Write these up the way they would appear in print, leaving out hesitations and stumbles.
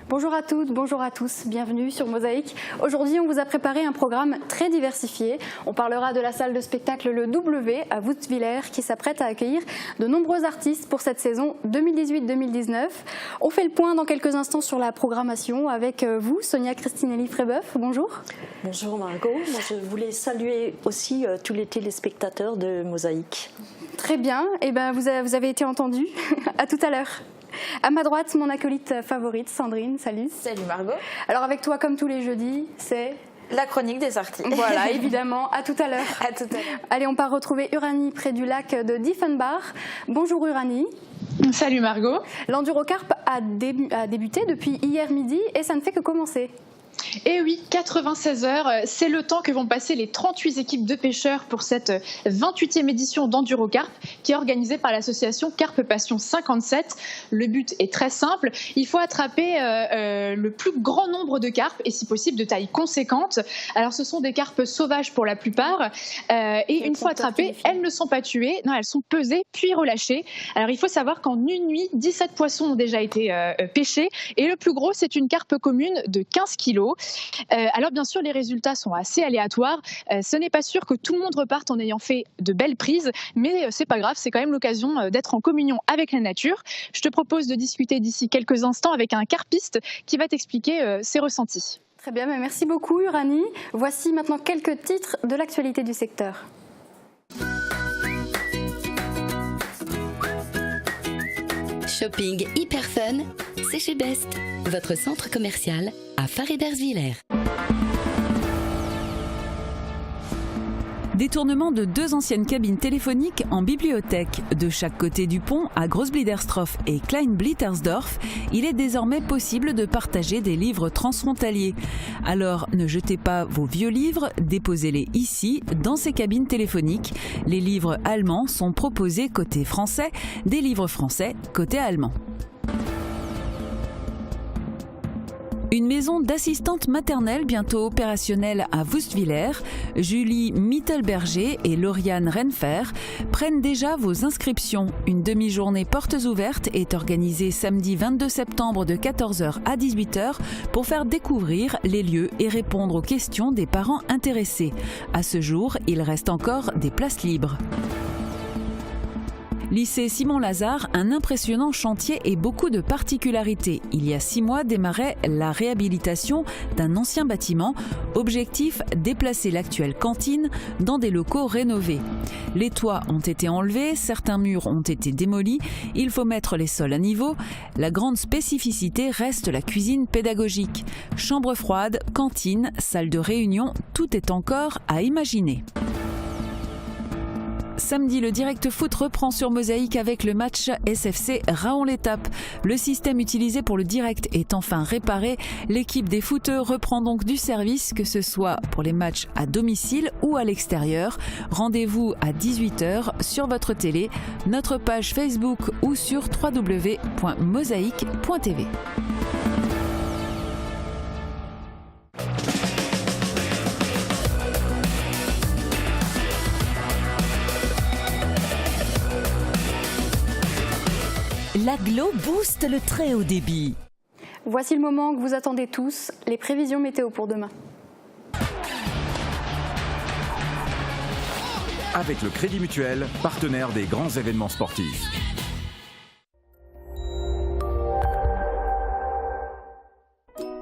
Bonjour à toutes, bonjour à tous, bienvenue sur Mosaïque. Aujourd'hui, on vous a préparé un programme très diversifié. On parlera de la salle de spectacle Le W à Woodvillers qui s'apprête à accueillir de nombreux artistes pour cette saison 2018-2019. On fait le point dans quelques instants sur la programmation avec vous, Sonia Christinelli Frébeuf. Bonjour. Bonjour Margot, moi je voulais saluer aussi tous les téléspectateurs de Mosaïque. Très bien, et vous avez été entendus. À tout à l'heure. À ma droite, mon acolyte favorite, Sandrine. Salut. Salut Margot. Alors avec toi, comme tous les jeudis, c'est la chronique des sorties. Voilà, évidemment. À tout à l'heure. À tout à l'heure. Allez, on part retrouver Uranie près du lac de Diefenbach. Bonjour Uranie. Salut Margot. L'Endurocarp a débuté depuis hier midi et ça ne fait que commencer. Et oui, 96 heures, c'est le temps que vont passer les 38 équipes de pêcheurs pour cette 28e édition d'Endurocarp qui est organisée par l'association Carpe Passion 57. Le but est très simple, il faut attraper le plus grand nombre de carpes et si possible de taille conséquente. Alors ce sont des carpes sauvages pour la plupart et une fois attrapées, elles ne sont pas tuées, non, elles sont pesées puis relâchées. Alors il faut savoir qu'en une nuit, 17 poissons ont déjà été pêchés et le plus gros c'est une carpe commune de 15 kilos. Alors bien sûr les résultats sont assez aléatoires, ce n'est pas sûr que tout le monde reparte en ayant fait de belles prises, mais c'est pas grave, c'est quand même l'occasion d'être en communion avec la nature. Je te propose de discuter d'ici quelques instants avec un carpiste qui va t'expliquer ses ressentis. Très bien, merci beaucoup Uranie. Voici maintenant quelques titres de l'actualité du secteur. Shopping hyper fun, c'est chez Best, votre centre commercial à Faré-d'Ersvillers. Détournement de 2 anciennes cabines téléphoniques en bibliothèque. De chaque côté du pont, à Großbliedersdorf et Klein-Blittersdorf, il est désormais possible de partager des livres transfrontaliers. Alors ne jetez pas vos vieux livres, déposez-les ici, dans ces cabines téléphoniques. Les livres allemands sont proposés côté français, des livres français côté allemand. Une maison d'assistantes maternelles bientôt opérationnelle à Woodvillers. Julie Mittelberger et Lauriane Renfer prennent déjà vos inscriptions. Une demi-journée portes ouvertes est organisée samedi 22 septembre de 14h à 18h pour faire découvrir les lieux et répondre aux questions des parents intéressés. À ce jour, il reste encore des places libres. Lycée Simon-Lazare, un impressionnant chantier et beaucoup de particularités. Il y a 6 mois démarrait la réhabilitation d'un ancien bâtiment. Objectif, déplacer l'actuelle cantine dans des locaux rénovés. Les toits ont été enlevés, certains murs ont été démolis, il faut mettre les sols à niveau. La grande spécificité reste la cuisine pédagogique. Chambre froide, cantine, salle de réunion, tout est encore à imaginer. Samedi, le direct foot reprend sur Mosaïque avec le match SFC Raon-l'Étape. Le système utilisé pour le direct est enfin réparé. L'équipe des footeux reprend donc du service, que ce soit pour les matchs à domicile ou à l'extérieur. Rendez-vous à 18h sur votre télé, notre page Facebook ou sur www.mosaïque.tv. L'Aglo booste le très haut débit. Voici le moment que vous attendez tous, les prévisions météo pour demain. Avec le Crédit Mutuel, partenaire des grands événements sportifs.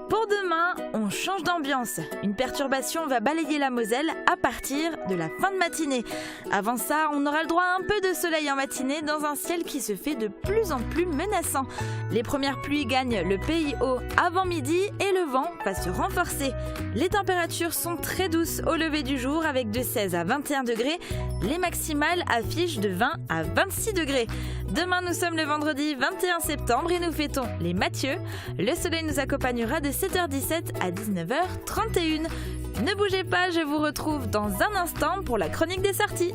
Pour demain, on change d'ambiance. Une perturbation va balayer la Moselle à partir de la fin de matinée. Avant ça, on aura le droit à un peu de soleil en matinée dans un ciel qui se fait de plus en plus menaçant. Les premières pluies gagnent le pays haut avant midi et le vent va se renforcer. Les températures sont très douces au lever du jour avec de 16 à 21 degrés. Les maximales affichent de 20 à 26 degrés. Demain, nous sommes le vendredi 21 septembre et nous fêtons les Mathieu. Le soleil nous accompagnera de 7h17 à 19h31. Ne bougez pas, je vous retrouve dans un instant pour la chronique des sorties.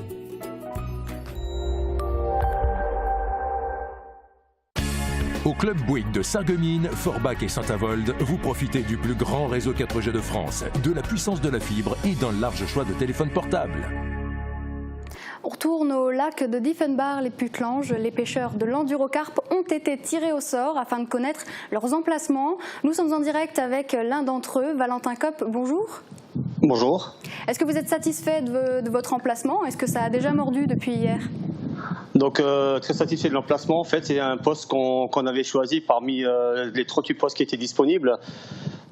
Au club Bouygues de Sarreguemines, Forbach et Saint-Avold, vous profitez du plus grand réseau 4G de France, de la puissance de la fibre et d'un large choix de téléphones portables. On retourne au lac de Diefenbach, les Putlanges. Les pêcheurs de l'endurocarpe ont été tirés au sort afin de connaître leurs emplacements. Nous sommes en direct avec l'un d'entre eux, Valentin Kopp. Bonjour. Bonjour. Est-ce que vous êtes satisfait de votre emplacement? Est-ce que ça a déjà mordu depuis hier? Donc très satisfait de l'emplacement. En fait, c'est un poste qu'on avait choisi parmi les 38 postes qui étaient disponibles.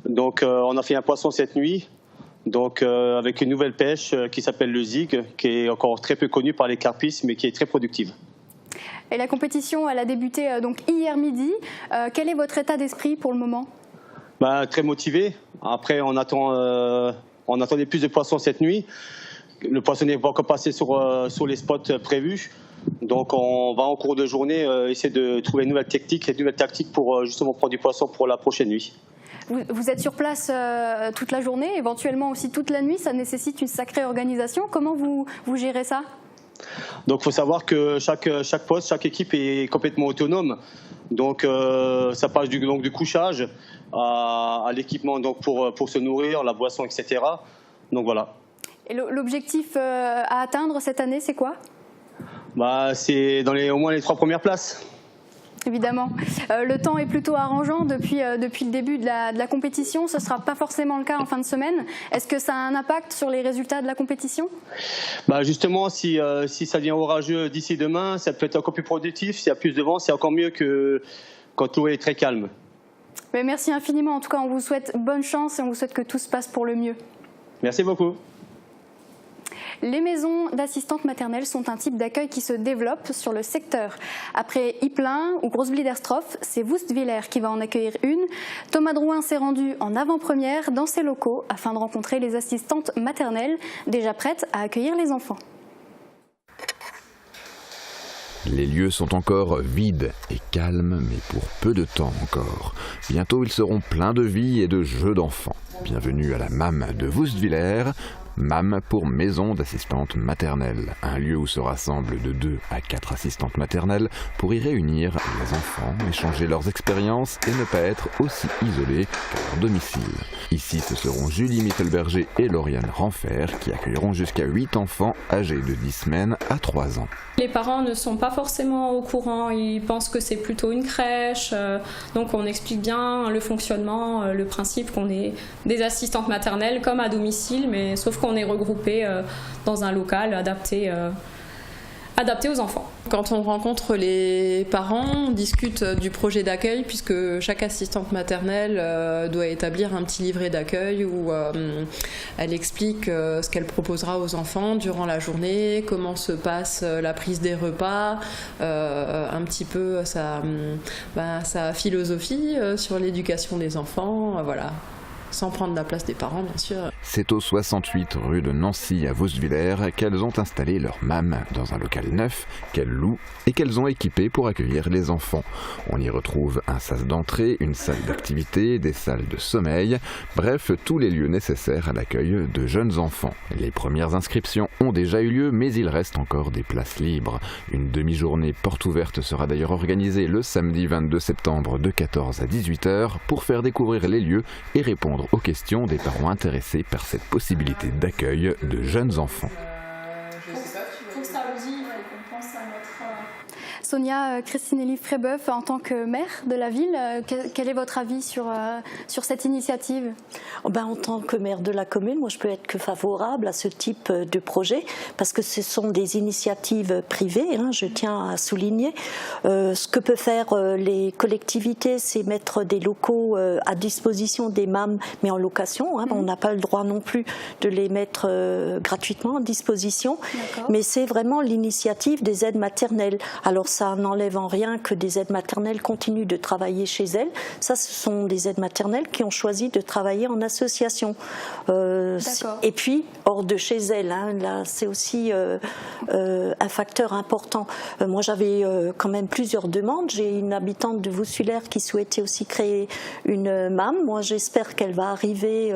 Donc on a fait un poisson cette nuit. Donc avec une nouvelle pêche qui s'appelle le zig, qui est encore très peu connue par les carpistes, mais qui est très productive. Et la compétition, elle a débuté donc hier midi. Quel est votre état d'esprit pour le moment? Très motivé. Après, on attendait plus de poissons cette nuit. Le poisson n'est pas encore passé sur les spots prévus. Donc on va en cours de journée essayer de trouver une nouvelle technique et une nouvelle tactique pour justement prendre du poisson pour la prochaine nuit. Vous êtes sur place toute la journée, éventuellement aussi toute la nuit. Ça nécessite une sacrée organisation. Comment vous gérez ça? Donc il faut savoir que chaque poste, chaque équipe est complètement autonome. Donc ça passe du couchage à l'équipement donc pour se nourrir, la boisson, etc. Donc voilà. Et l'objectif à atteindre cette année, c'est quoi? C'est au moins les 3 premières places. Évidemment. Le temps est plutôt arrangeant depuis le début de la compétition. Ce ne sera pas forcément le cas en fin de semaine. Est-ce que ça a un impact sur les résultats de la compétition? Justement, si ça devient orageux d'ici demain, ça peut être encore plus productif. S'il y a plus de vent, c'est encore mieux que quand l'eau est très calme. Mais merci infiniment. En tout cas, on vous souhaite bonne chance et on vous souhaite que tout se passe pour le mieux. Merci beaucoup. Les maisons d'assistantes maternelles sont un type d'accueil qui se développe sur le secteur. Après Ypelin ou Grosse-Bliederstroff, c'est Woustviller qui va en accueillir une. Thomas Drouin s'est rendu en avant-première dans ses locaux afin de rencontrer les assistantes maternelles déjà prêtes à accueillir les enfants. Les lieux sont encore vides et calmes, mais pour peu de temps encore. Bientôt, ils seront pleins de vie et de jeux d'enfants. Bienvenue à la MAM de Woustviller. MAM pour Maison d'assistantes maternelles, un lieu où se rassemblent de 2 à 4 assistantes maternelles pour y réunir les enfants, échanger leurs expériences et ne pas être aussi isolés qu'à leur domicile. Ici, ce seront Julie Mittelberger et Lauriane Ranfer qui accueilleront jusqu'à 8 enfants âgés de 10 semaines à 3 ans. Les parents ne sont pas forcément au courant, ils pensent que c'est plutôt une crèche, donc on explique bien le fonctionnement, le principe qu'on est des assistantes maternelles comme à domicile, mais sauf qu'on est regroupé dans un local adapté aux enfants. Quand on rencontre les parents, on discute du projet d'accueil puisque chaque assistante maternelle doit établir un petit livret d'accueil où elle explique ce qu'elle proposera aux enfants durant la journée, comment se passe la prise des repas, un petit peu sa philosophie sur l'éducation des enfants, voilà. Sans prendre la place des parents, bien sûr. C'est au 68 rue de Nancy à Woustviller qu'elles ont installé leur MAM dans un local neuf qu'elles louent et qu'elles ont équipé pour accueillir les enfants. On y retrouve un sas d'entrée, une salle d'activité, des salles de sommeil, bref, tous les lieux nécessaires à l'accueil de jeunes enfants. Les premières inscriptions ont déjà eu lieu, mais il reste encore des places libres. Une demi-journée porte ouverte sera d'ailleurs organisée le samedi 22 septembre de 14 à 18h pour faire découvrir les lieux et répondre aux questions des parents intéressés par cette possibilité d'accueil de jeunes enfants. Sonia Christinelli-Frébeuf, en tant que maire de la ville, quel est votre avis sur cette initiative? En tant que maire de la commune, moi je peux être que favorable à ce type de projet parce que ce sont des initiatives privées, je tiens à souligner. Ce que peuvent faire les collectivités, c'est mettre des locaux à disposition des MAM, mais en location. On n'a pas le droit non plus de les mettre gratuitement à disposition. Mais c'est vraiment l'initiative des aides maternelles. Alors ça n'enlève en rien que des aides maternelles continuent de travailler chez elles. Ça, ce sont des aides maternelles qui ont choisi de travailler en association. Et puis, hors de chez elles, là, c'est aussi un facteur important. Moi, j'avais quand même plusieurs demandes. J'ai une habitante de Woustviller qui souhaitait aussi créer une MAM. Moi, j'espère qu'elle va arriver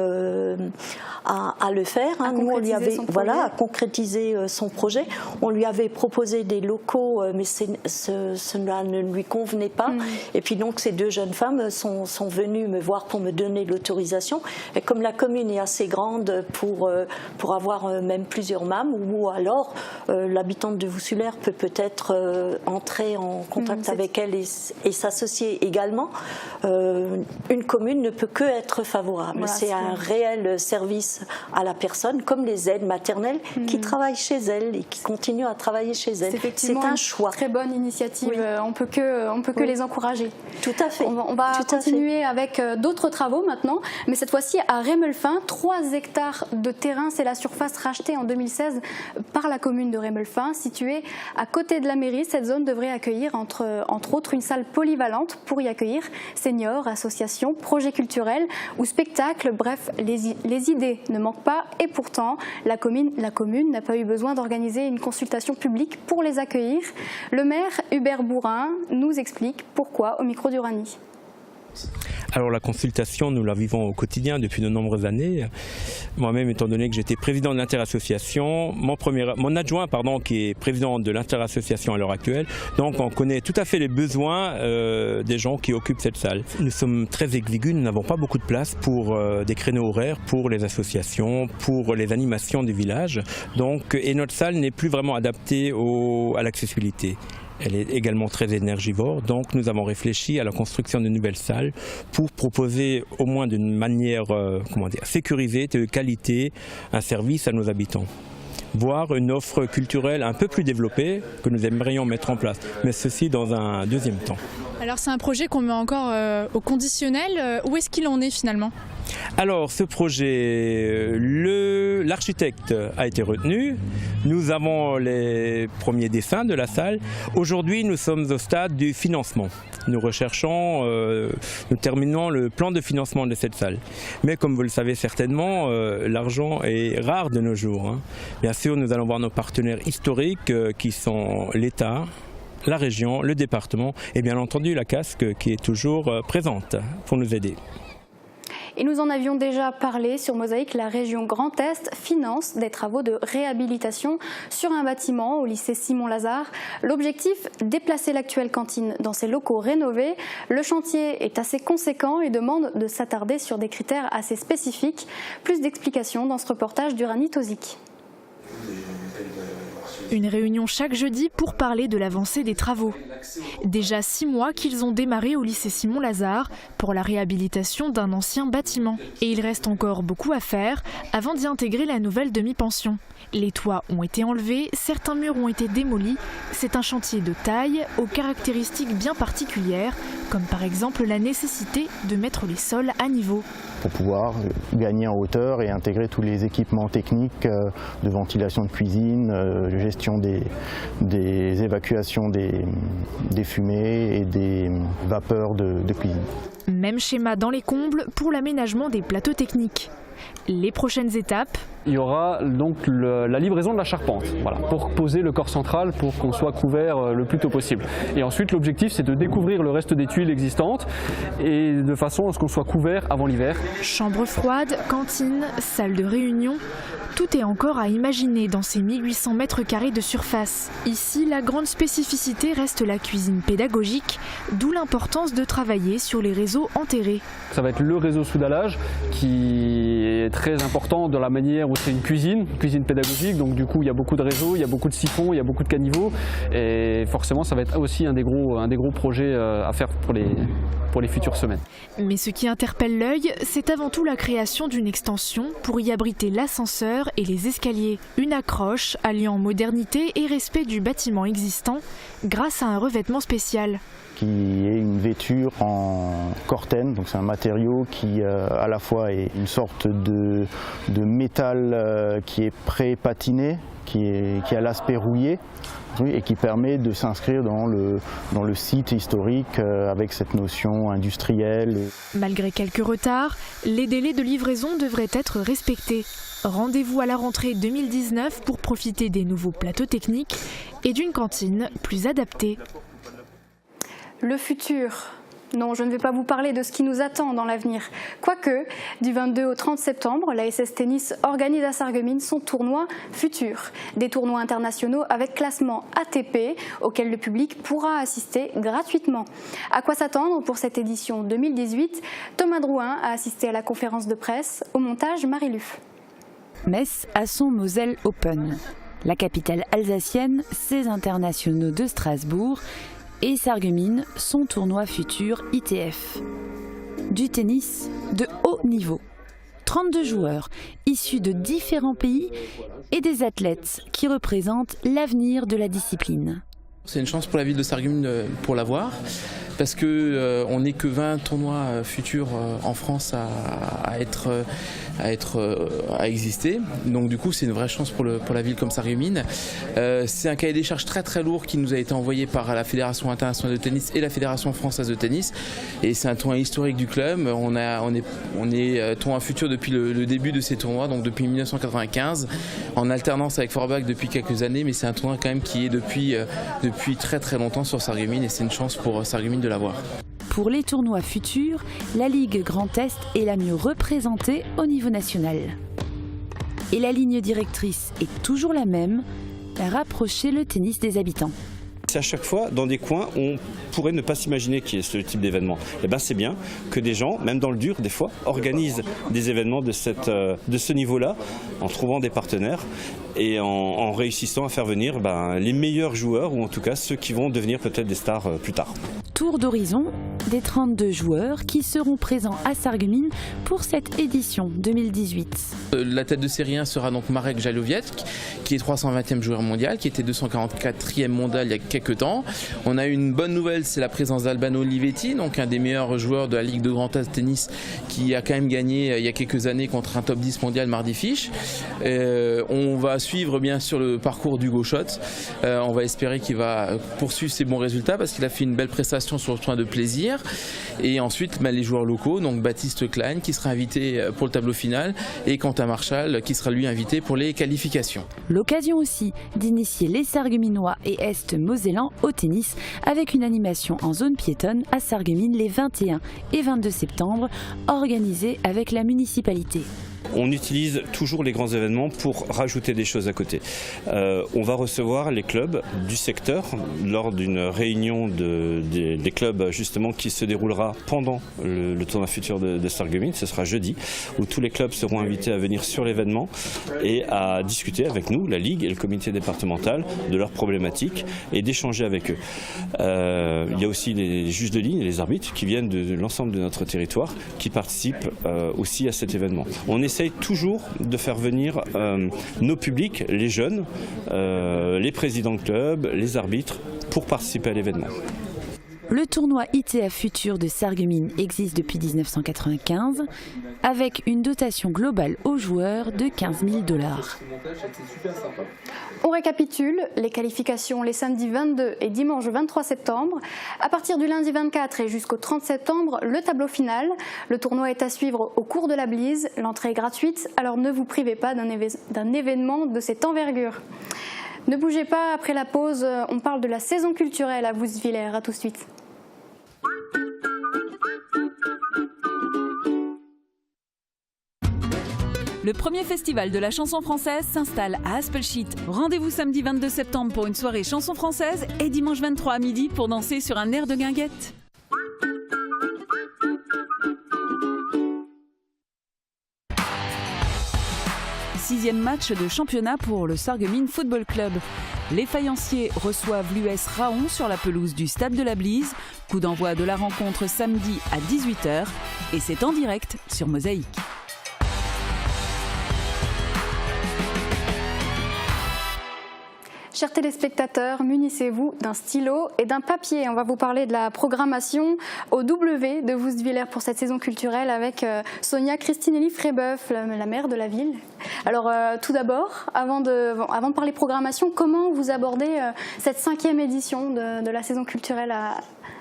à le faire. Nous, on lui avait, à concrétiser son projet. On lui avait proposé des locaux, mais cela ne lui convenait pas. Et puis donc ces deux jeunes femmes sont venues me voir pour me donner l'autorisation. Et comme la commune est assez grande pour avoir même plusieurs MAM, ou alors l'habitante de Vousvillers peut peut-être entrer en contact avec elle et s'associer également, une commune ne peut que être favorable. Voilà, c'est un réel service à la personne, comme les aides maternelles qui travaillent chez elles et qui continuent à travailler chez elles. C'est un choix. Très bonne initiative. On peut que les encourager. Tout à fait. On va continuer avec d'autres travaux maintenant, mais cette fois-ci à Rémelfin, 3 hectares de terrain, c'est la surface rachetée en 2016 par la commune de Rémelfin, située à côté de la mairie. Cette zone devrait accueillir entre autres une salle polyvalente pour y accueillir seniors, associations, projets culturels ou spectacles. Bref, les idées ne manquent pas et pourtant la commune n'a pas eu besoin d'organiser une consultation publique pour les accueillir. Le maire Hubert Bourrin nous explique pourquoi au micro d'Uranie. Alors la consultation, nous la vivons au quotidien depuis de nombreuses années. Moi-même, étant donné que j'étais président de l'interassociation, mon adjoint, qui est président de l'interassociation à l'heure actuelle, donc on connaît tout à fait les besoins des gens qui occupent cette salle. Nous sommes très exigus, nous n'avons pas beaucoup de place pour des créneaux horaires, pour les associations, pour les animations du village. Et notre salle n'est plus vraiment adaptée à l'accessibilité. Elle est également très énergivore, donc nous avons réfléchi à la construction de nouvelles salles pour proposer au moins d'une manière sécurisée, de qualité, un service à nos habitants. Voire une offre culturelle un peu plus développée que nous aimerions mettre en place, mais ceci dans un deuxième temps. Alors c'est un projet qu'on met encore au conditionnel. Où est-ce qu'il en est finalement ? Alors ce projet, l'architecte a été retenu, nous avons les premiers dessins de la salle. Aujourd'hui nous sommes au stade du financement. Nous terminons le plan de financement de cette salle. Mais comme vous le savez certainement, l'argent est rare de nos jours. Bien sûr nous allons voir nos partenaires historiques qui sont l'État, la région, le département et bien entendu la CASC qui est toujours présente pour nous aider. Et nous en avions déjà parlé sur Mosaïque, la région Grand Est finance des travaux de réhabilitation sur un bâtiment au lycée Simon-Lazare. L'objectif, déplacer l'actuelle cantine dans ses locaux rénovés. Le chantier est assez conséquent et demande de s'attarder sur des critères assez spécifiques. Plus d'explications dans ce reportage d'Uranie Tozik. Une réunion chaque jeudi pour parler de l'avancée des travaux. Déjà 6 mois qu'ils ont démarré au lycée Simon-Lazare pour la réhabilitation d'un ancien bâtiment. Et il reste encore beaucoup à faire avant d'y intégrer la nouvelle demi-pension. Les toits ont été enlevés, certains murs ont été démolis. C'est un chantier de taille aux caractéristiques bien particulières, comme par exemple la nécessité de mettre les sols à niveau. Pour pouvoir gagner en hauteur et intégrer tous les équipements techniques de ventilation de cuisine, de gestion des évacuations des fumées et des vapeurs de cuisine. Même schéma dans les combles pour l'aménagement des plateaux techniques. Les prochaines étapes. Il y aura donc la livraison de la charpente, pour poser le corps central pour qu'on soit couvert le plus tôt possible. Et ensuite l'objectif c'est de découvrir le reste des tuiles existantes et de façon à ce qu'on soit couvert avant l'hiver. Chambre froide, cantine, salle de réunion, tout est encore à imaginer dans ces 1800 mètres carrés de surface. Ici, la grande spécificité reste la cuisine pédagogique, d'où l'importance de travailler sur les réseaux enterrés. Ça va être le réseau soudalage qui est très important dans la manière où c'est une cuisine pédagogique, donc du coup il y a beaucoup de réseaux, il y a beaucoup de siphons, il y a beaucoup de caniveaux et forcément ça va être aussi un des gros projets à faire pour les futures semaines. Mais ce qui interpelle l'œil, c'est avant tout la création d'une extension pour y abriter l'ascenseur et les escaliers. Une accroche alliant modernité et respect du bâtiment existant grâce à un revêtement spécial. Qui est une vêture en cortène, donc c'est un matériau qui à la fois est une sorte de métal qui est pré-patiné, qui a l'aspect rouillé et qui permet de s'inscrire dans le site historique avec cette notion industrielle. Malgré quelques retards, les délais de livraison devraient être respectés. Rendez-vous à la rentrée 2019 pour profiter des nouveaux plateaux techniques et d'une cantine plus adaptée. Le futur Non, je ne vais pas vous parler de ce qui nous attend dans l'avenir. Quoique, du 22 au 30 septembre, la SS Tennis organise à Sarreguemines son tournoi Futur. Des tournois internationaux avec classement ATP auquel le public pourra assister gratuitement. À quoi s'attendre pour cette édition 2018 ? Thomas Drouin a assisté à la conférence de presse. Au montage, Marie Luff. Metz a son Moselle Open. La capitale alsacienne, ses internationaux de Strasbourg et Sarreguemines, son tournoi Futur ITF. Du tennis de haut niveau. 32 joueurs issus de différents pays et des athlètes qui représentent l'avenir de la discipline. C'est une chance pour la ville de Sarreguemines pour l'avoir, parce qu'on n'est que 20 tournois futurs en France à exister. Donc du coup, c'est une vraie chance pour la ville comme Sarreguemines. C'est un cahier des charges très très lourd qui nous a été envoyé par la Fédération internationale de tennis et la Fédération française de tennis. Et c'est un tournoi historique du club. On est tournoi futur depuis le début de ces tournois, donc depuis 1995, en alternance avec Forbach depuis quelques années, mais c'est un tournoi quand même qui est depuis très très longtemps sur Sarreguemines, et c'est une chance pour Sarreguemines de l'avoir. Pour les tournois futurs, la Ligue Grand Est est la mieux représentée au niveau national. Et la ligne directrice est toujours la même, rapprocher le tennis des habitants. C'est à chaque fois dans des coins où on pourrait ne pas s'imaginer qu'il y ait ce type d'événement. Et ben c'est bien que des gens, même dans le dur des fois, organisent des événements de ce niveau-là, en trouvant des partenaires et en réussissant à faire venir les meilleurs joueurs, ou en tout cas ceux qui vont devenir peut-être des stars plus tard. Tour d'horizon des 32 joueurs qui seront présents à Sarreguemines pour cette édition 2018. La tête de série 1 sera donc Marek Jalowiecki, qui est 320e joueur mondial, qui était 244e mondial il y a quelques temps. On a une bonne nouvelle, c'est la présence d'Albano Olivetti, donc un des meilleurs joueurs de la Ligue de Grand Est tennis, qui a quand même gagné il y a quelques années contre un top 10 mondial, Mardy Fish. On va suivre bien sûr le parcours d'Hugo Schott. On va espérer qu'il va poursuivre ses bons résultats, parce qu'il a fait une belle prestation sur le tournoi de plaisir. Et ensuite les joueurs locaux, donc Baptiste Klein qui sera invité pour le tableau final, et Quentin Marchal qui sera lui invité pour les qualifications. L'occasion aussi d'initier les Sarregueminois et Est-Mosellans au tennis avec une animation en zone piétonne à Sarreguemines les 21 et 22 septembre, organisée avec la municipalité. On utilise toujours les grands événements pour rajouter des choses à côté. On va recevoir les clubs du secteur lors d'une réunion des clubs justement qui se déroulera pendant le tournoi futur de Sarreguemines. Ce sera jeudi, où tous les clubs seront invités à venir sur l'événement et à discuter avec nous, la Ligue et le comité départemental, de leurs problématiques et d'échanger avec eux. Il y a aussi les juges de ligne et les arbitres qui viennent de l'ensemble de notre territoire, qui participent aussi à cet événement. On essaye toujours de faire venir nos publics, les jeunes, les présidents de clubs, les arbitres, pour participer à l'événement. Le tournoi ITF Futur de Sarreguemines existe depuis 1995, avec une dotation globale aux joueurs de 15 000 $. On récapitule les qualifications les samedis 22 et dimanche 23 septembre. À partir du lundi 24 et jusqu'au 30 septembre, le tableau final. Le tournoi est à suivre au cours de la Blise. L'entrée est gratuite, alors ne vous privez pas d'un événement de cette envergure. Ne bougez pas, après la pause, on parle de la saison culturelle à Woustviller. À tout de suite. Le premier festival de la chanson française s'installe à Aspelshit. Rendez-vous samedi 22 septembre pour une soirée chanson française et dimanche 23 à midi pour danser sur un air de guinguette. Sixième match de championnat pour le Sarreguemines Football Club. Les faïenciers reçoivent l'US Raon sur la pelouse du Stade de la Blise. Coup d'envoi de la rencontre samedi à 18h et c'est en direct sur Mosaïque. Chers téléspectateurs, munissez-vous d'un stylo et d'un papier. On va vous parler de la programmation au W de Woustviller pour cette saison culturelle avec Sonia Christinelli-Frébeuf, la maire de la ville. Alors tout d'abord, avant de parler programmation, comment vous abordez cette 5e édition de la saison culturelle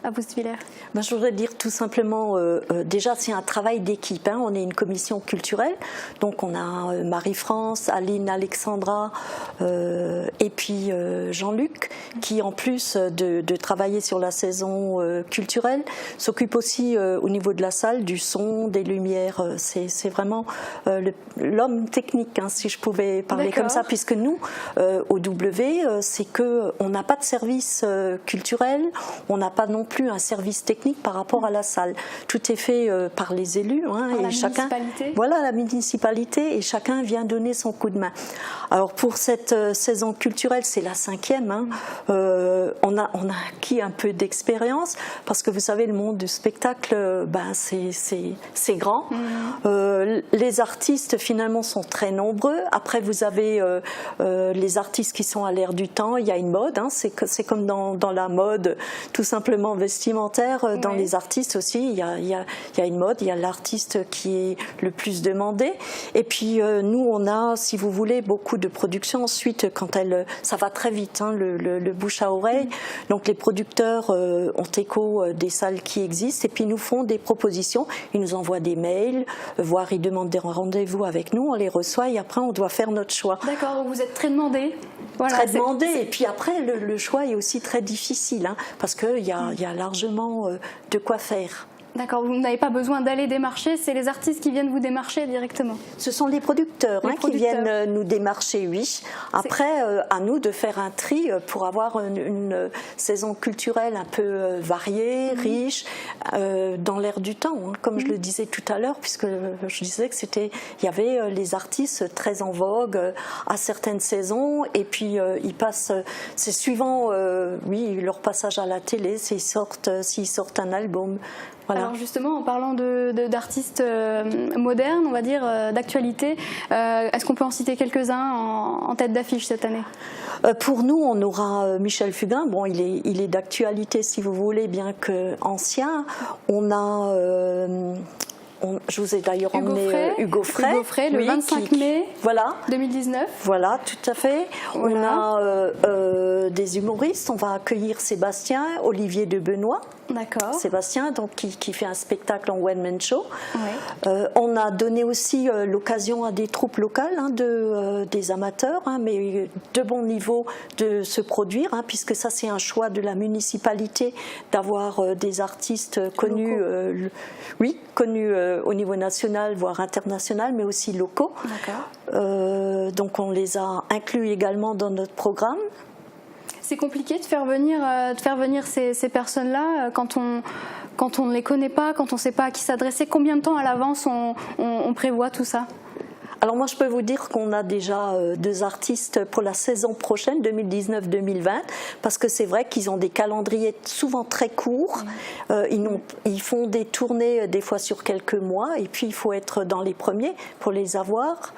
à Woustviller? Je voudrais dire tout simplement, déjà c'est un travail d'équipe. On est une commission culturelle, donc on a Marie-France, Aline, Alexandra et puis Jean-Luc qui en plus de travailler sur la saison culturelle s'occupe aussi au niveau de la salle du son, des lumières. C'est vraiment l'homme technique, si je pouvais parler comme ça, puisque nous au W c'est que on n'a pas de service culturel, on n'a pas non plus un service technique par rapport à la salle. Tout est fait par les élus et chacun, voilà, la municipalité, et chacun vient donner son coup de main. Alors pour cette saison culturelle, c'est la 5e. On a acquis un peu d'expérience parce que vous savez, le monde du spectacle, c'est grand. Les artistes finalement sont très nombreux. Après vous avez les artistes qui sont à l'ère du temps. Il y a une mode, c'est comme dans la mode tout simplement vestimentaire. Dans les artistes aussi, il y a une mode. Il y a l'artiste qui est le plus demandé. Et puis nous, on a, si vous voulez, beaucoup de production. Ensuite, ça va très vite, le bouche à oreille. Donc les producteurs ont écho des salles qui existent et puis nous font des propositions. Ils nous envoient des mails, voire ils demandent des rendez-vous avec nous. On les reçoit et après on doit faire notre choix. D'accord, donc vous êtes très demandé. Voilà, très demandé. Et puis après le choix est aussi très difficile parce qu'il y a largement de quoi faire. D'accord, vous n'avez pas besoin d'aller démarcher, c'est les artistes qui viennent vous démarcher directement? Ce sont les producteurs, qui viennent nous démarcher, oui. Après, à nous de faire un tri pour avoir une saison culturelle un peu variée, riche, dans l'air du temps, comme je le disais tout à l'heure, puisque je disais que il y avait les artistes très en vogue à certaines saisons, et puis ils passent, c'est suivant, leur passage à la télé, s'ils sortent un album. Voilà. Alors justement, en parlant d'artistes modernes, on va dire, d'actualité, est-ce qu'on peut en citer quelques-uns en tête d'affiche cette année? Pour nous, on aura Michel Fugain. Bon, il est d'actualité si vous voulez, bien qu'ancien. On a... je vous ai d'ailleurs emmené Hugo Frey, le 25 mai 2019. Voilà, tout à fait. Voilà. On a des humoristes. On va accueillir Sébastien, Olivier de Benoît. D'accord. Sébastien, donc, qui fait un spectacle en one-man show. Oui. On a donné aussi l'occasion à des troupes locales, des amateurs, mais de bon niveau, de se produire, puisque ça c'est un choix de la municipalité d'avoir des artistes connus, connus au niveau national, voire international, mais aussi locaux. D'accord. Donc on les a inclus également dans notre programme. C'est compliqué de faire venir ces personnes-là quand on ne les connaît pas, quand on ne sait pas à qui s'adresser. Combien de temps à l'avance on prévoit tout ça? Alors moi je peux vous dire qu'on a déjà 2 artistes pour la saison prochaine 2019-2020 parce que c'est vrai qu'ils ont des calendriers souvent très courts, ils font des tournées des fois sur quelques mois et puis il faut être dans les premiers pour les avoir.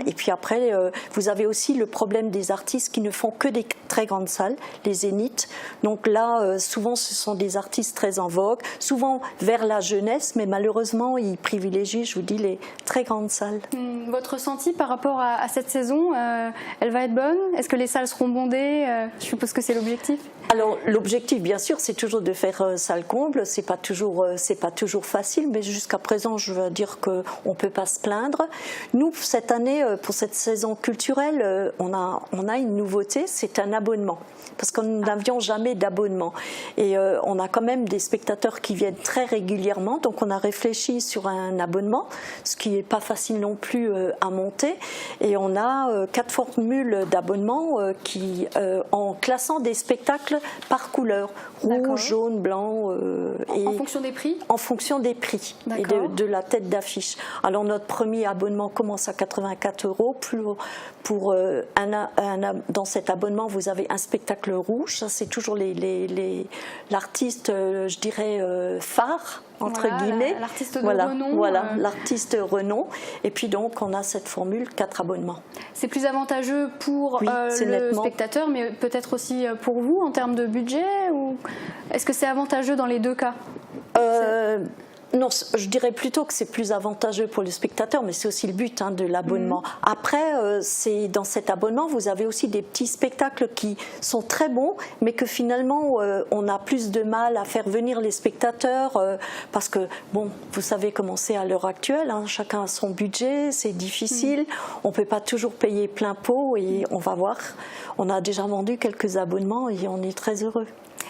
Et puis après vous avez aussi le problème des artistes qui ne font que des très grandes salles, les zéniths. Donc là souvent ce sont des artistes très en vogue, souvent vers la jeunesse, mais malheureusement ils privilégient, je vous dis, les très grandes salles. Votre ressenti par rapport à cette saison, elle va être bonne? Est-ce que les salles seront bondées? Je suppose que c'est l'objectif. Alors l'objectif, bien sûr, c'est toujours de faire salle comble. C'est pas toujours facile, mais jusqu'à présent, je veux dire qu'on peut pas se plaindre. Nous, cette année, pour cette saison culturelle, on a une nouveauté, c'est un abonnement, parce que nous n'avions jamais d'abonnement. Et on a quand même des spectateurs qui viennent très régulièrement, donc on a réfléchi sur un abonnement, ce qui n'est pas facile non plus à monter. Et on a 4 formules d'abonnement en classant des spectacles par couleur, rouge, jaune, blanc. En fonction des prix? En fonction des prix et de la tête d'affiche. Alors notre premier abonnement commence à 84 €. Dans cet abonnement, vous avez un spectacle rouge. Ça, c'est toujours l'artiste, je dirais, phare, entre guillemets. L'artiste de renom. Voilà, l'artiste renom. Et puis donc, on a cette formule 4 abonnements. C'est plus avantageux pour le spectateur, mais peut-être aussi pour vous en termes de budget, ou est-ce que c'est avantageux dans les 2 cas? Non, je dirais plutôt que c'est plus avantageux pour le spectateur, mais c'est aussi le but de l'abonnement. Après, dans cet abonnement, vous avez aussi des petits spectacles qui sont très bons, mais que finalement, on a plus de mal à faire venir les spectateurs, parce que, bon, vous savez comment c'est à l'heure actuelle, chacun a son budget, c'est difficile, on ne peut pas toujours payer plein pot, et on va voir, on a déjà vendu quelques abonnements et on est très heureux.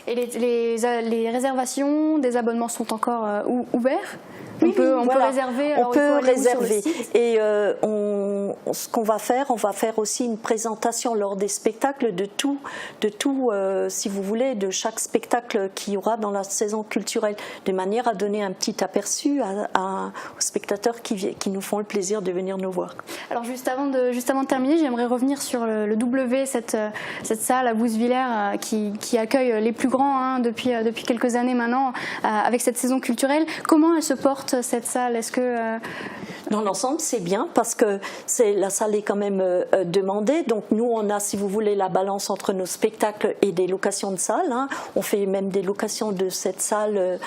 Et les réservations des abonnements sont encore ouverts? On peut réserver. On peut réserver. Et ce qu'on va faire, on va faire aussi une présentation lors des spectacles de tout, si vous voulez, de chaque spectacle qu'il y aura dans la saison culturelle, de manière à donner un petit aperçu aux spectateurs qui nous font le plaisir de venir nous voir. Alors juste avant de terminer, j'aimerais revenir sur le W, cette salle à Woustvillers qui accueille les plus grands depuis quelques années maintenant, avec cette saison culturelle. Comment elle se porte, cette salle? Est-ce que dans l'ensemble, c'est bien parce que la salle est quand même demandée. Donc nous, on a, si vous voulez, la balance entre nos spectacles et des locations de salles. On fait même des locations de cette salle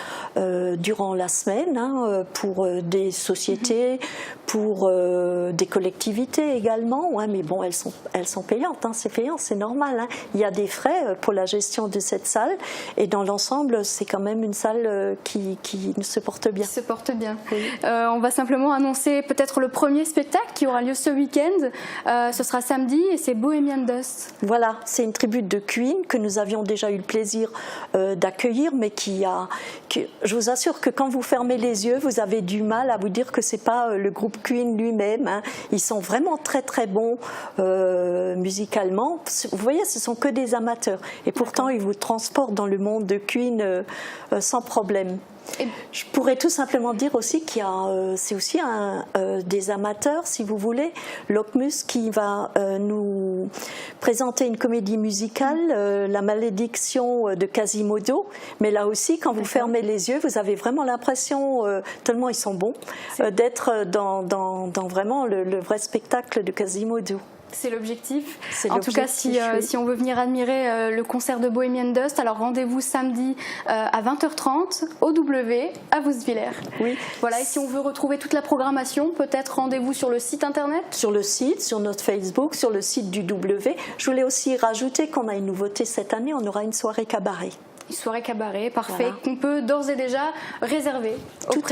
durant la semaine pour des sociétés, pour des collectivités également. Mais bon, elles sont payantes. C'est payant, c'est normal. Il y a des frais pour la gestion de cette salle. Et dans l'ensemble, c'est quand même une salle qui se porte bien. Se porte bien. Oui. On va simplement annoncer peut-être le premier spectacle qui aura lieu ce week-end. Ce sera samedi et c'est Bohemian Dust. Voilà, c'est une tribute de Queen que nous avions déjà eu le plaisir d'accueillir, mais je vous assure que quand vous fermez les yeux, vous avez du mal à vous dire que c'est pas le groupe Queen lui-même. Ils sont vraiment très très bons musicalement. Vous voyez, ce sont que des amateurs et pourtant ils vous transportent dans le monde de Queen sans problème. Je pourrais tout simplement dire aussi qu'il y a, c'est aussi des amateurs, si vous voulez, Locmus qui va nous présenter une comédie musicale, La malédiction de Quasimodo. Mais là aussi, quand vous fermez les yeux, vous avez vraiment l'impression, tellement ils sont bons, d'être dans vraiment le vrai spectacle de Quasimodo. C'est l'objectif. En tout cas, si on veut venir admirer le concert de Bohemian Dust, alors rendez-vous samedi à 20h30 au W à Woustvillers. Oui. Voilà, et si on veut retrouver toute la programmation, peut-être rendez-vous sur le site internet? Sur le site, sur notre Facebook, sur le site du W. Je voulais aussi rajouter qu'on a une nouveauté cette année, on aura une soirée cabaret. Une soirée cabaret, parfait, voilà. Qu'on peut d'ores et déjà réserver. Tout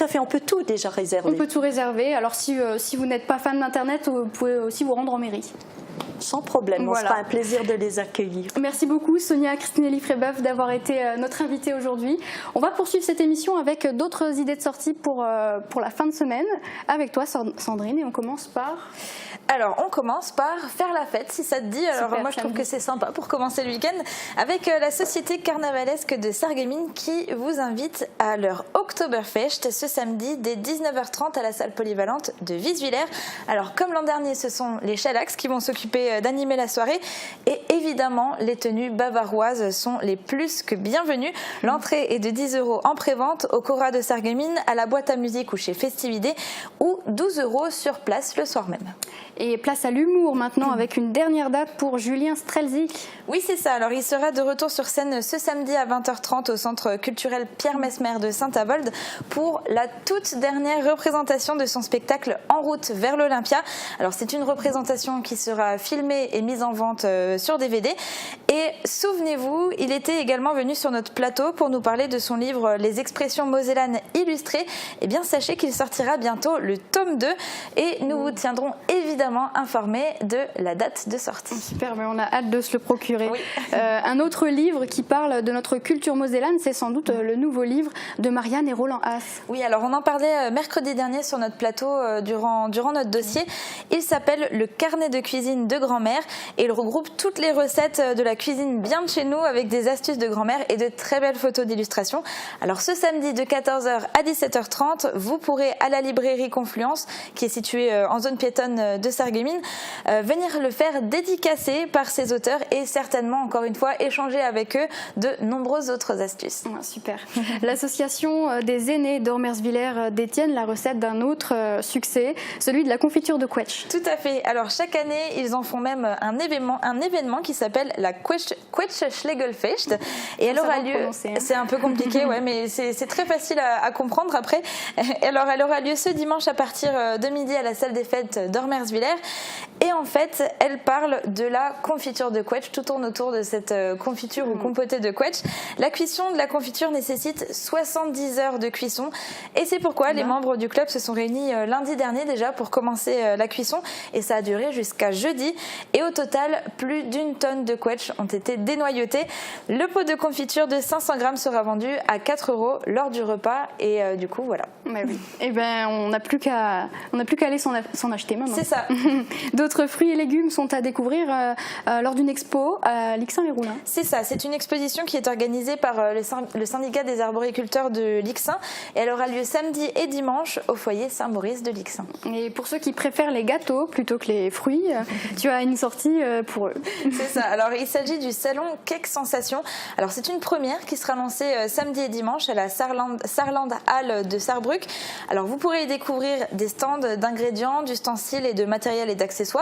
à fait, on peut tout déjà réserver. On peut tout réserver, alors si vous n'êtes pas fan d'Internet, vous pouvez aussi vous rendre en mairie. Sans problème, voilà. On sera un plaisir de les accueillir. Merci beaucoup Sonia Christinelli-Frébeuf d'avoir été notre invitée aujourd'hui. On va poursuivre cette émission avec d'autres idées de sortie pour la fin de semaine. Avec toi Sandrine, et on commence par... Alors, on commence par faire la fête, si ça te dit. Alors, super, moi, je trouve que c'est sympa pour commencer le week-end avec la Société carnavalesque de Sarreguemines qui vous invite à leur Oktoberfest ce samedi dès 19h30 à la salle polyvalente de Wiestvillers. Alors, comme l'an dernier, ce sont les Chalax qui vont s'occuper d'animer la soirée et évidemment, les tenues bavaroises sont les plus que bienvenues. L'entrée est de 10 € en pré-vente au Cora de Sarreguemines, à la boîte à musique ou chez Festividé ou 12 € sur place le soir même. Et place à l'humour maintenant avec une dernière date pour Julien Strelzik. Oui, c'est ça. Alors, il sera de retour sur scène ce samedi à 20h30 au Centre culturel Pierre Messmer de Saint-Avold pour la toute dernière représentation de son spectacle En route vers l'Olympia. Alors, c'est une représentation qui sera filmée et mise en vente sur DVD. Et souvenez-vous, il était également venu sur notre plateau pour nous parler de son livre Les expressions mosellanes illustrées. Eh bien, sachez qu'il sortira bientôt le tome 2 et nous vous tiendrons évidemment informé de la date de sortie. Super, mais on a hâte de se le procurer. Oui. Un autre livre qui parle de notre culture mosellane, c'est sans doute le nouveau livre de Marianne et Roland Haas. Oui, alors on en parlait mercredi dernier sur notre plateau durant notre dossier. Il s'appelle Le carnet de cuisine de grand-mère et il regroupe toutes les recettes de la cuisine bien de chez nous avec des astuces de grand-mère et de très belles photos d'illustration. Alors ce samedi de 14h à 17h30, vous pourrez à la librairie Confluence qui est située en zone piétonne de Sarreguemines, venir le faire dédicacer par ses auteurs et certainement, encore une fois, échanger avec eux de nombreuses autres astuces. Ah, super. L'association des aînés d'Ormersvillers détiennent la recette d'un autre succès, celui de la confiture de Quetch. Tout à fait. Alors chaque année, ils en font même un événement qui s'appelle la Quetch Quetsch Schlegelfecht. Et elle aura lieu, c'est un peu compliqué, ouais, mais c'est très facile à comprendre après. Alors elle aura lieu ce dimanche à partir de midi à la salle des fêtes d'Ormersviller. Et en fait, elle parle de la confiture de Quetsch. Tout tourne autour de cette confiture ou compotée de Quetsch. La cuisson de la confiture nécessite 70 heures de cuisson. Et c'est pourquoi les membres du club se sont réunis lundi dernier déjà pour commencer la cuisson. Et ça a duré jusqu'à jeudi. Et au total, plus d'1 tonne de Quetsch ont été dénoyautés. Le pot de confiture de 500 grammes sera vendu à 4 € lors du repas. Et du coup, voilà. Mais oui. Et ben, on n'a plus qu'à aller s'en acheter maintenant. C'est ça. D'autres fruits et légumes sont à découvrir lors d'une expo à Lixin-les-Roulins. C'est ça, c'est une exposition qui est organisée par le syndicat des arboriculteurs de Lixin et elle aura lieu samedi et dimanche au foyer Saint-Maurice de Lixin. Et pour ceux qui préfèrent les gâteaux plutôt que les fruits, tu as une sortie pour eux. C'est ça, alors il s'agit du salon Cake Sensation. Alors c'est une première qui sera lancée samedi et dimanche à la Saarland Hall de Saarbrück. Alors vous pourrez y découvrir des stands d'ingrédients, d'ustensiles et de matériel et d'accessoires.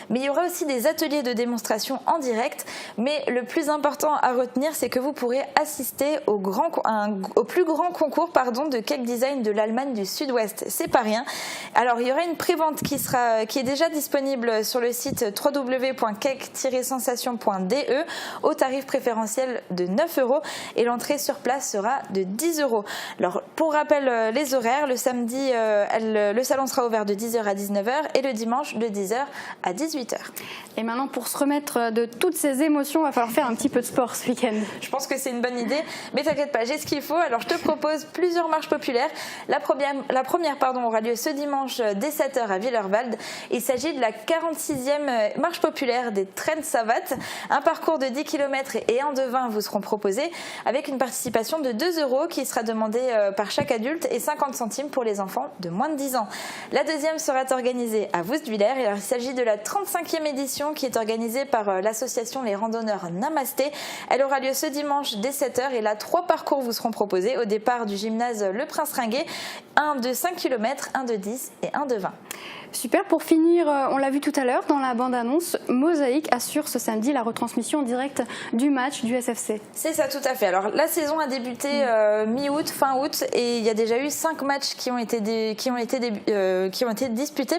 Mais il y aura aussi des ateliers de démonstration en direct. Mais le plus important à retenir, c'est que vous pourrez assister au plus grand concours de cake design de l'Allemagne du Sud-Ouest. C'est pas rien. Alors il y aura une prévente qui est déjà disponible sur le site www.cake-sensation.de au tarif préférentiel de 9 € et l'entrée sur place sera de 10 €. Alors pour rappel les horaires, le samedi le salon sera ouvert de 10h à 19h et le dimanche de 10h à 18h. Et maintenant, pour se remettre de toutes ces émotions, il va falloir faire un petit peu de sport ce week-end. Je pense que c'est une bonne idée, mais t'inquiète pas, j'ai ce qu'il faut. Alors je te propose plusieurs marches populaires. La première aura lieu ce dimanche dès 7h à Willerwald. Il s'agit de la 46e marche populaire des Trendsavath. Un parcours de 10 km et un de 20 vous seront proposés avec une participation de 2 € qui sera demandée par chaque adulte et 50 centimes pour les enfants de moins de 10 ans. La deuxième sera organisée à Wustwiller. Alors, il s'agit de la 35e édition qui est organisée par l'association Les Randonneurs Namasté. Elle aura lieu ce dimanche dès 7h et là 3 parcours vous seront proposés au départ du gymnase Le Prince Ringuet, un de 5 km, un de 10 et un de 20. Super, pour finir, on l'a vu tout à l'heure dans la bande-annonce, Mosaïque assure ce samedi la retransmission en direct du match du SFC. C'est ça, tout à fait. Alors la saison a débuté mi-août, fin août, et il y a déjà eu 5 matchs qui ont été disputés.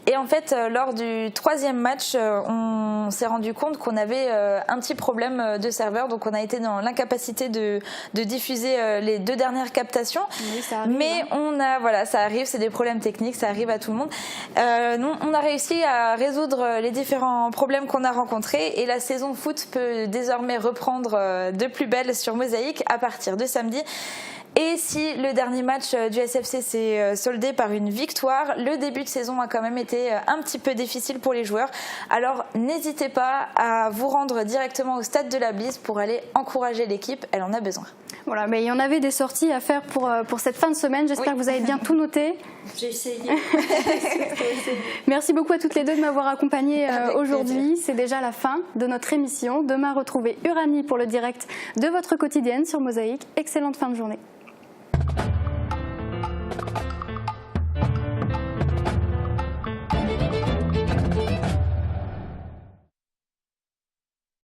Et en fait, lors du 3e match, on s'est rendu compte qu'on avait un petit problème de serveur, donc on a été dans l'incapacité de diffuser les 2 dernières captations. Oui, ça arrive, mais ça arrive, c'est des problèmes techniques, ça arrive à tout le monde. On a réussi à résoudre les différents problèmes qu'on a rencontrés et la saison foot peut désormais reprendre de plus belle sur Mosaïque à partir de samedi. Et si le dernier match du SFC s'est soldé par une victoire, le début de saison a quand même été un petit peu difficile pour les joueurs. Alors n'hésitez pas à vous rendre directement au stade de la Blise pour aller encourager l'équipe, elle en a besoin. Voilà, mais il y en avait des sorties à faire pour cette fin de semaine. J'espère que vous avez bien tout noté. J'ai essayé. Merci beaucoup à toutes les deux de m'avoir accompagnée aujourd'hui. C'est déjà la fin de notre émission. Demain, retrouvez Uranie pour le direct de votre quotidienne sur Mosaïque. Excellente fin de journée.